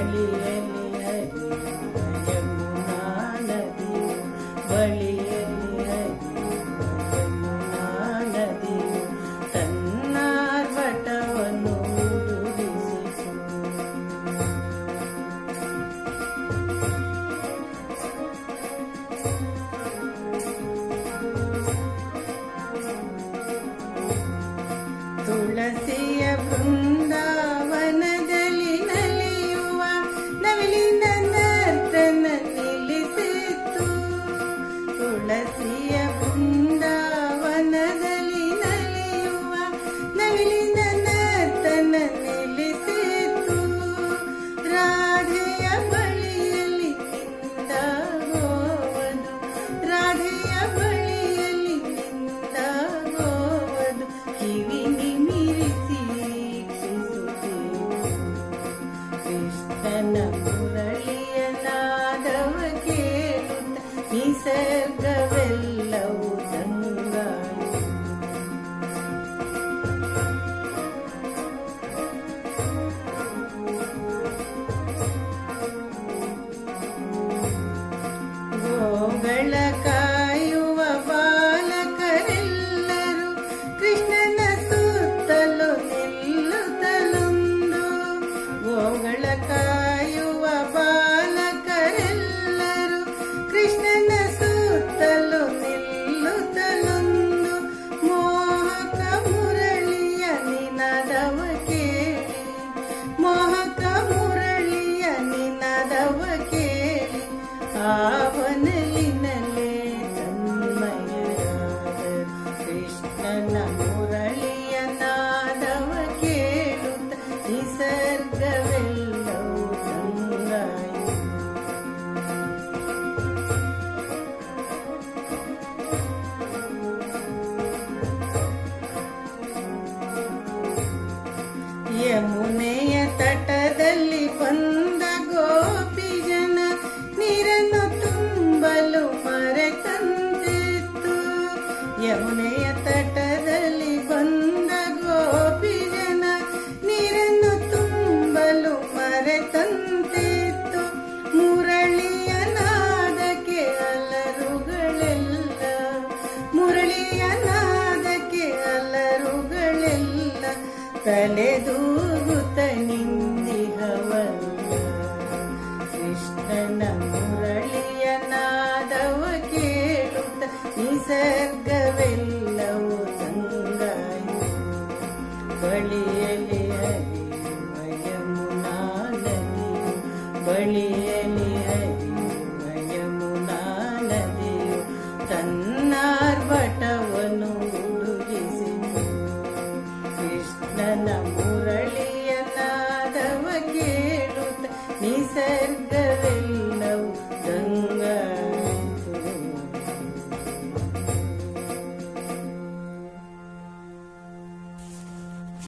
ಬಳಿಯಲ್ಲಿ ಹರಿಯುವ ಯಮುನಾ ನದಿಯು, ಬಳಿಯಲ್ಲಿ ಹರಿಯುವ ಯಮುನಾ ನದಿಯು ತನ್ನಾರ್ಭಟವನ್ನು ಉಡುಗಿಸಿತು. ತುಳಸಿಯ ಬೃಂದಾವನದಲ್ಲಿ ನಲಿಯುವ ನವಿಲಿನ ನರ್ತನ ನಿಲ್ಲಿಸಿತು. ತುಳಸಿಯ ಬೃಂದಾವನದಲ್ಲಿ ನಲಿಯುವ ನವಿಲಿನ ನರ್ತನ ನಿಲ್ಲಿಸಿತು. ರಾಧೆಯ ಬಳಿಯಲ್ಲಿ ನಿಂದ ಗೋವದು, ರಾಧೆಯ ಬಳಿಯಲ್ಲಿ ನಿಂದ ಗೋವದು ಕಿವಿ ನಿಮಿರಿಸಿ ವೀಕ್ಷಿಸುತ್ತಿತ್ತು. ಕೃಷ್ಣನ ಮುರಳಿಯ ನಾದವ ಕೇಳುತ್ತ ನಿಸರ್ಗವೆಲ್ಲವೂ ದಂಗಾಯಿತು. ಗೋಗಳ ಕಾಯುವ ಬಾಲಕರೆಲ್ಲರೂ ಕೃಷ್ಣನ ಸುತ್ತಲೂ ನಿಲ್ಲುತ್ತಲೊಂದು. ಗೋಗಳ ಕಾಯುವ ಬಾಲಕರೆಲ್ಲರೂ ಕೃಷ್ಣನ ಸುತ್ತಲೂ ನಿಲ್ಲುತ್ತಲೊಂದು. ಮೋಹಕ ಮುರಳಿಯ ನಿನಾದವ ಕೇಳಿ, ಮೋಹಕ ಮುರಳಿಯ ನಿನಾದವ ಕೇಳಿ ಆವನಲಿನಲ್ಲೇ ತನ್ಮಯರಾದರು. ಕೃಷ್ಣನ ಮುರಳಿಯ ನಾದವ ಕೇಳುತ್ತ ನಿಸರ್ಗವೆಲ್ಲವೂ ದಂಗಾಯಿತು. ಯಮುನೆಯ ತಟದಲ್ಲಿ ಬಂದ ಗೋಪಿ ಜನ ನೀರನ್ನು ತುಂಬಲು ಮರೆತಂತಿತ್ತು. ಯಮುನೆಯ ತಟದಲ್ಲಿ ಬಂದ ಗೋಪಿ ಜನ ನೀರನ್ನು ತುಂಬಲು ಮರೆತಂತಿತ್ತು. ಮುರಳಿಯ ನಾದಕ್ಕೆ ಅಲರುಗಳೆಲ್ಲ, ಮುರಳಿಯ ನಾದಕ್ಕೆ ಅಲರುಗಳೆಲ್ಲ ತಲೆದೂಗುತ್ತ ನಿಂದಿಹವಲ್ಲ. ಕೃಷ್ಣನ ಮುರಳಿಯ ನಾದವ ಕೇಳುತ್ತ ನಿಸರ್ಗವೆಲ್ಲವೂ ದಂಗಾಯಿತು. ಬಳಿಯಲ್ಲಿ ಹರಿಯುವ ಯಮುನಾ ನದಿಯು, ಬಳಿಯಲ್ಲಿ ಹರಿಯುವ ಯಮುನಾ ನದಿಯು ತನ್ನಾರ್ಭಟವನ್ನು ಉಡುಗಿಸಿತು. ಕೃಷ್ಣನ ಮುರಳಿಯ ನಾದವ ಕೇಳುತ್ತ ನಿಸರ್ಗ